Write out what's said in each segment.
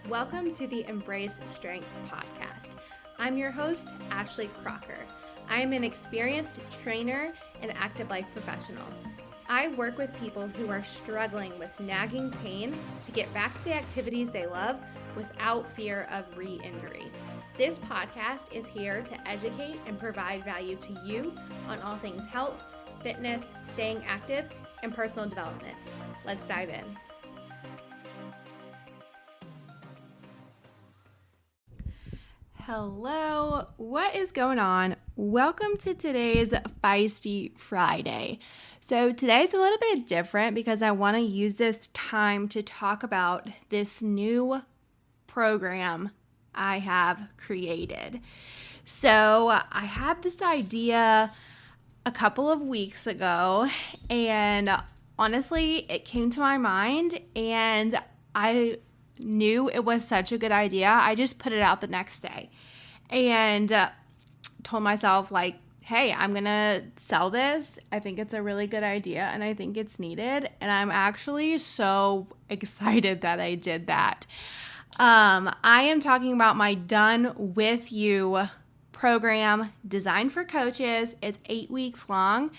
Welcome to the Embrace Strength podcast. I'm your host, Ashley Crocker. I am an experienced trainer and active life professional. I work with people who are struggling with nagging pain to get back to the activities they love without fear of re-injury. This podcast is here to educate and provide value to you on all things health, fitness, staying active, and personal development. Let's dive in. Hello, what is going on? Welcome to today's Feisty Friday. So today's a little bit different because I want to use this time to talk about this new program I have created. So I had this idea a couple of weeks ago, and honestly, it came to my mind and I knew it was such a good idea. I just put it out the next day and told myself, like, hey, I'm going to sell this. I think it's a really good idea and I think it's needed. And I'm actually so excited that I did that. I am talking about my Done With You program designed for coaches. It's 8 weeks long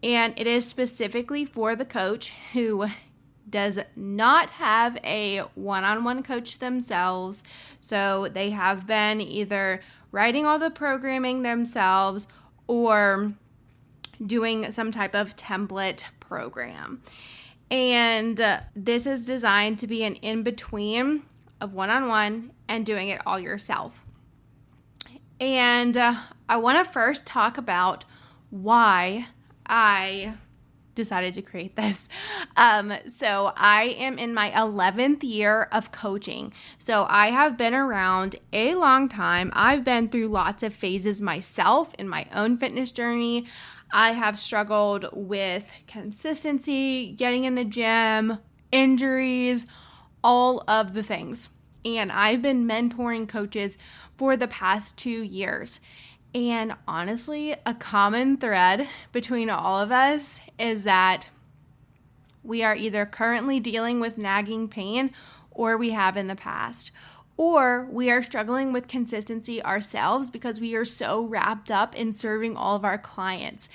and it is specifically for the coach who does not have a one-on-one coach themselves. So they have been either writing all the programming themselves or doing some type of template program. And this is designed to be an in-between of one-on-one and doing it all yourself. And I want to first talk about why I decided to create this. So I am in my 11th year of coaching. So I have been around a long time. I've been through lots of phases myself in my own fitness journey. I have struggled with consistency, getting in the gym, injuries, all of the things. And I've been mentoring coaches for the past 2 years. And honestly, a common thread between all of us is that we are either currently dealing with nagging pain or we have in the past, or we are struggling with consistency ourselves because we are so wrapped up in serving all of our clients.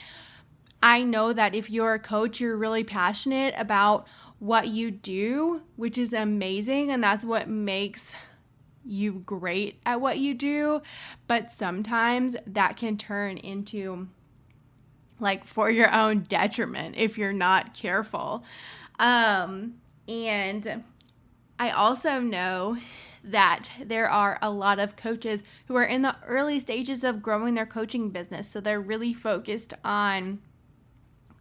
I know that if you're a coach, you're really passionate about what you do, which is amazing, and that's what makes you great at what you do, but sometimes that can turn into like for your own detriment if you're not careful. And I also know that there are a lot of coaches who are in the early stages of growing their coaching business. So they're really focused on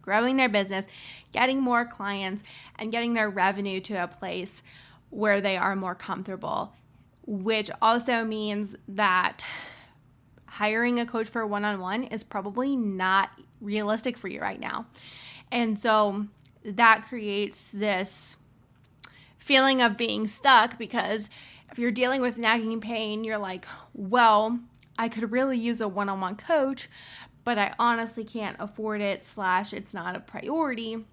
growing their business, getting more clients, and getting their revenue to a place where they are more comfortable, which also means that hiring a coach for one-on-one is probably not realistic for you right now. And so that creates this feeling of being stuck because if you're dealing with nagging pain, you're like, well, I could really use a one-on-one coach, but I honestly can't afford it / it's not a priority.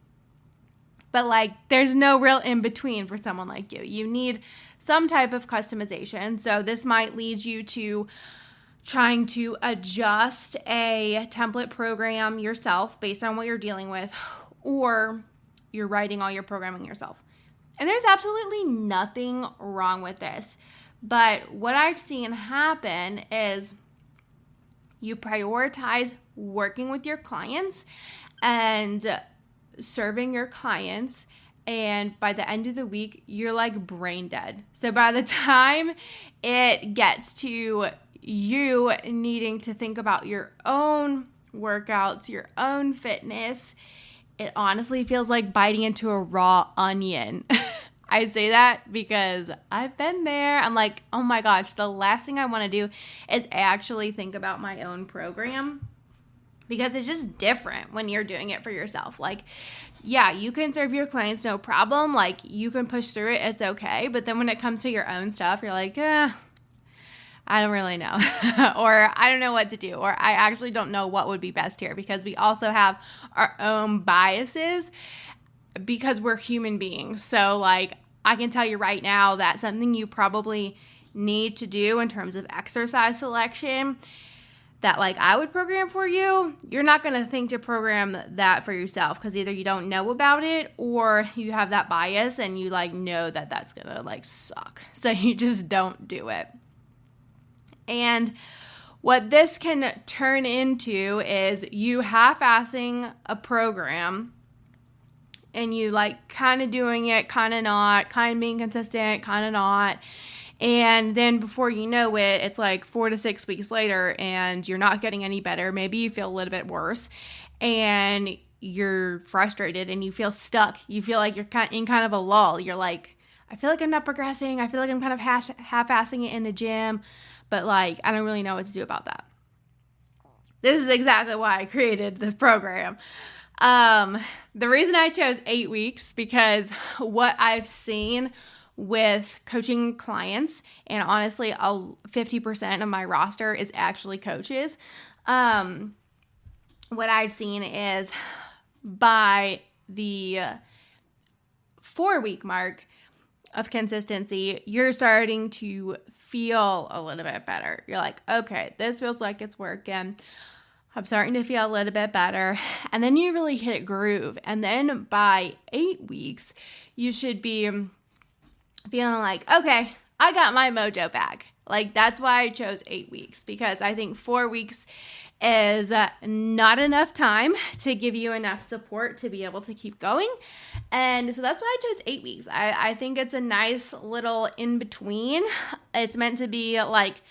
But like, there's no real in between for someone like you. You need some type of customization. So this might lead you to trying to adjust a template program yourself based on what you're dealing with, or you're writing all your programming yourself. And there's absolutely nothing wrong with this. But what I've seen happen is you prioritize working with your clients and serving your clients, and by the end of the week you're like brain dead. So by the time it gets to you needing to think about your own workouts, your own fitness, it honestly feels like biting into a raw onion. I say that because I've been there. I'm like, oh my gosh, the last thing I want to do is actually think about my own program, because it's just different when you're doing it for yourself. Like, yeah, you can serve your clients, no problem. Like, you can push through it. It's okay. But then when it comes to your own stuff, you're like, I don't really know. Or I don't know what to do. Or I actually don't know what would be best here, because we also have our own biases because we're human beings. So like, I can tell you right now that something you probably need to do in terms of exercise selection that like I would program for you, you're not going to think to program that for yourself because either you don't know about it or you have that bias and you like know that that's going to like suck. So you just don't do it. And what this can turn into is you half-assing a program and you like kind of doing it, kind of not, kind of being consistent, kind of not. And then before you know it, it's like 4 to 6 weeks later and you're not getting any better. Maybe you feel a little bit worse and you're frustrated and you feel stuck. You feel like you're in kind of a lull. You're like, I feel like I'm not progressing. I feel like I'm kind of half-assing it in the gym, but like, I don't really know what to do about that. This is exactly why I created this program. The reason I chose 8 weeks, because what I've seen with coaching clients, and honestly, 50% of my roster is actually coaches. What I've seen is by the 4-week mark of consistency, you're starting to feel a little bit better. You're like, okay, this feels like it's working. I'm starting to feel a little bit better. And then you really hit a groove. And then by 8 weeks, you should be feeling like, okay, I got my mojo back. Like, that's why I chose 8 weeks, because I think 4 weeks is not enough time to give you enough support to be able to keep going. And so that's why I chose 8 weeks. I think it's a nice little in between. It's meant to be like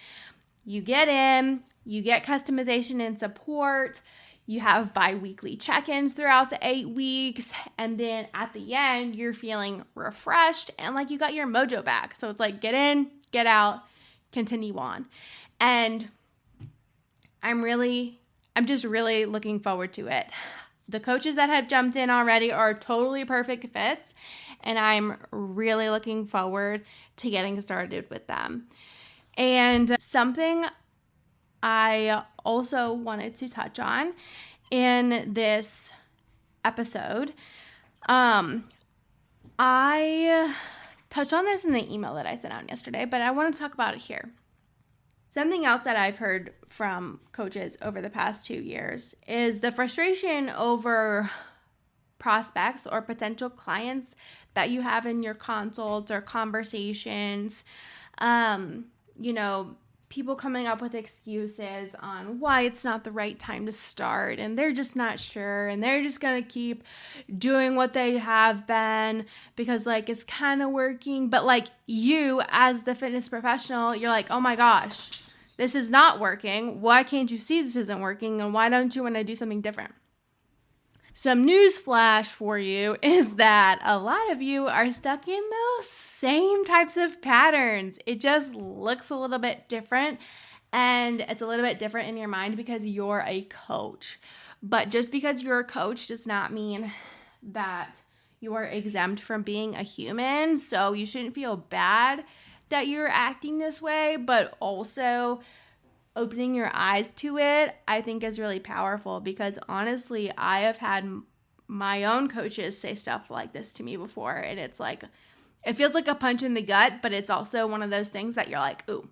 you get in, you get customization and support. You have bi-weekly check-ins throughout the 8 weeks. And then at the end, you're feeling refreshed and like you got your mojo back. So it's like get in, get out, continue on. And I'm just really looking forward to it. The coaches that have jumped in already are totally perfect fits. And I'm really looking forward to getting started with them. And something I also wanted to touch on in this episode. I touched on this in the email that I sent out yesterday, but I want to talk about it here. Something else that I've heard from coaches over the past 2 years is the frustration over prospects or potential clients that you have in your consults or conversations. People coming up with excuses on why it's not the right time to start, and they're just not sure, and they're just going to keep doing what they have been because like it's kind of working. But like you as the fitness professional, you're like, oh my gosh, this is not working. Why can't you see this isn't working? And why don't you want to do something different? Some news flash for you is that a lot of you are stuck in those same types of patterns. It just looks a little bit different, and it's a little bit different in your mind because you're a coach. But just because you're a coach does not mean that you are exempt from being a human. So you shouldn't feel bad that you're acting this way, but also opening your eyes to it, I think is really powerful, because honestly, I have had my own coaches say stuff like this to me before, and it's like, it feels like a punch in the gut, but it's also one of those things that you're like, ooh,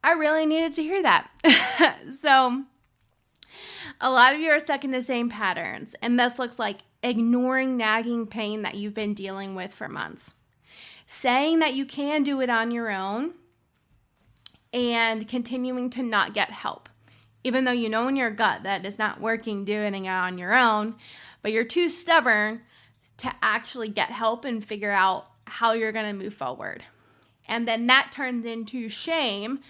I really needed to hear that. So a lot of you are stuck in the same patterns, and this looks like ignoring nagging pain that you've been dealing with for months, saying that you can do it on your own, and continuing to not get help, even though you know in your gut that it's not working doing it on your own, but you're too stubborn to actually get help and figure out how you're going to move forward. And then that turns into shame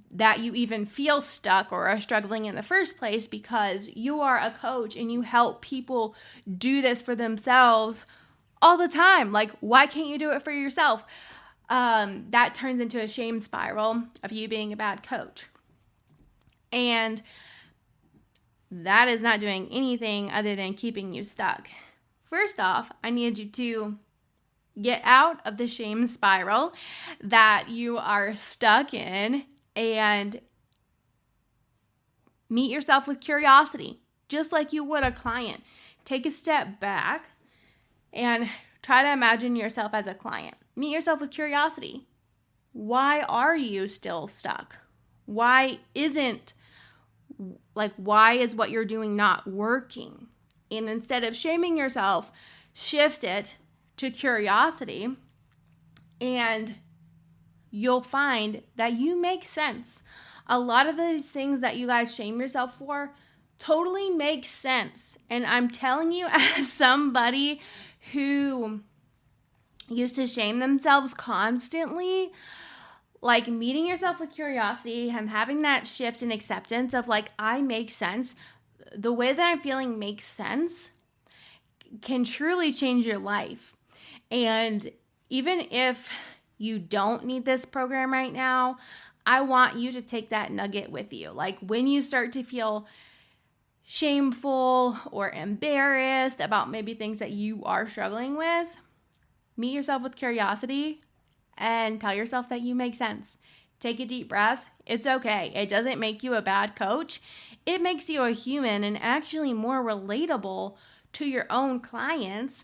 that you even feel stuck or are struggling in the first place, because you are a coach and you help people do this for themselves all the time. Like, why can't you do it for yourself? That turns into a shame spiral of you being a bad coach. And that is not doing anything other than keeping you stuck. First off, I need you to get out of the shame spiral that you are stuck in and meet yourself with curiosity, just like you would a client. Take a step back and try to imagine yourself as a client. Meet yourself with curiosity. Why are you still stuck? Why is what you're doing not working? And instead of shaming yourself, shift it to curiosity, and you'll find that you make sense. A lot of these things that you guys shame yourself for totally make sense. And I'm telling you, as somebody who used to shame themselves constantly, like meeting yourself with curiosity and having that shift in acceptance of like, I make sense. The way that I'm feeling makes sense can truly change your life. And even if you don't need this program right now, I want you to take that nugget with you. Like when you start to feel shameful or embarrassed about maybe things that you are struggling with, meet yourself with curiosity and tell yourself that you make sense. Take a deep breath. It's okay. It doesn't make you a bad coach. It makes you a human and actually more relatable to your own clients,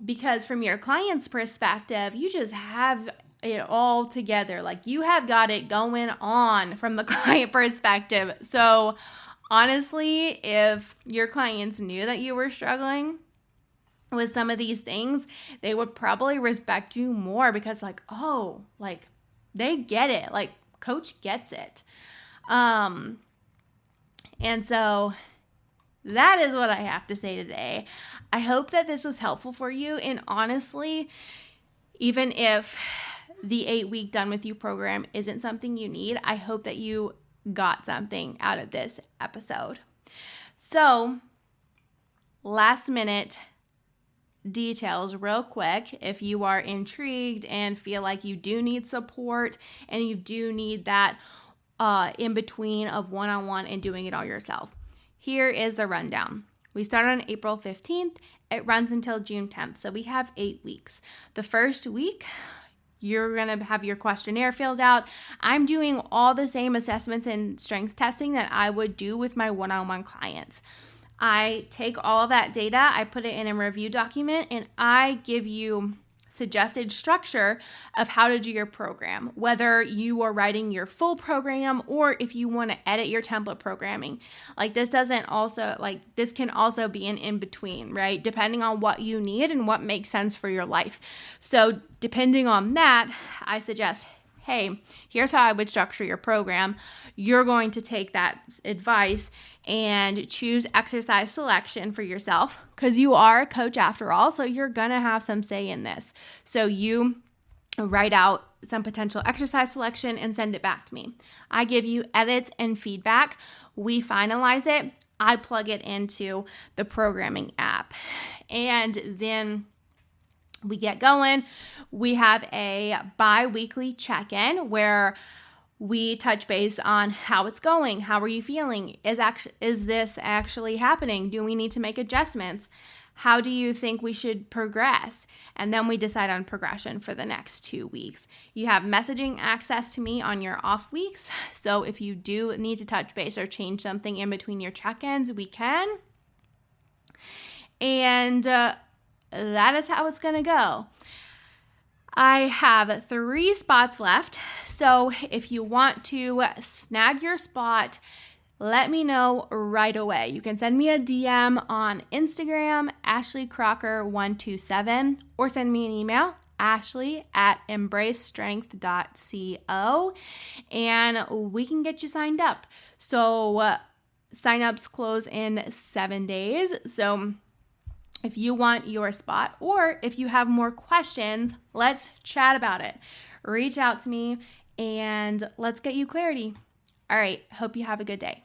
because from your client's perspective, you just have it all together. Like you have got it going on from the client perspective. So honestly, if your clients knew that you were struggling with some of these things, they would probably respect you more, because like, oh, like they get it. Like coach gets it. And so that is what I have to say today. I hope that this was helpful for you. And honestly, even if the 8-week Done With You program isn't something you need, I hope that you got something out of this episode. So, last minute details real quick. If you are intrigued and feel like you do need support and you do need that in between of one-on-one and doing it all yourself, here is the rundown. We start on April 15th. It runs until June 10th. So we have 8 weeks. The first week, you're going to have your questionnaire filled out. I'm doing all the same assessments and strength testing that I would do with my one-on-one clients. I take all of that data, I put it in a review document, and I give you suggested structure of how to do your program, whether you are writing your full program or if you want to edit your template programming. Like this can also be an in-between, right? Depending on what you need and what makes sense for your life. So depending on that, I suggest, hey, here's how I would structure your program. You're going to take that advice and choose exercise selection for yourself, because you are a coach after all, so you're going to have some say in this. So you write out some potential exercise selection and send it back to me. I give you edits and feedback. We finalize it. I plug it into the programming app. And then we get going. We have a bi-weekly check-in where we touch base on how it's going. How are you feeling? Is this actually happening? Do we need to make adjustments? How do you think we should progress? And then we decide on progression for the next 2 weeks. You have messaging access to me on your off weeks. So if you do need to touch base or change something in between your check-ins, we can. And that is how it's going to go. I have 3 spots left. So if you want to snag your spot, let me know right away. You can send me a DM on Instagram, AshleyCrocker127, or send me an email, ashley@embracestrength.co, and we can get you signed up. So signups close in 7 days. So if you want your spot, or if you have more questions, let's chat about it. Reach out to me and let's get you clarity. All right. Hope you have a good day.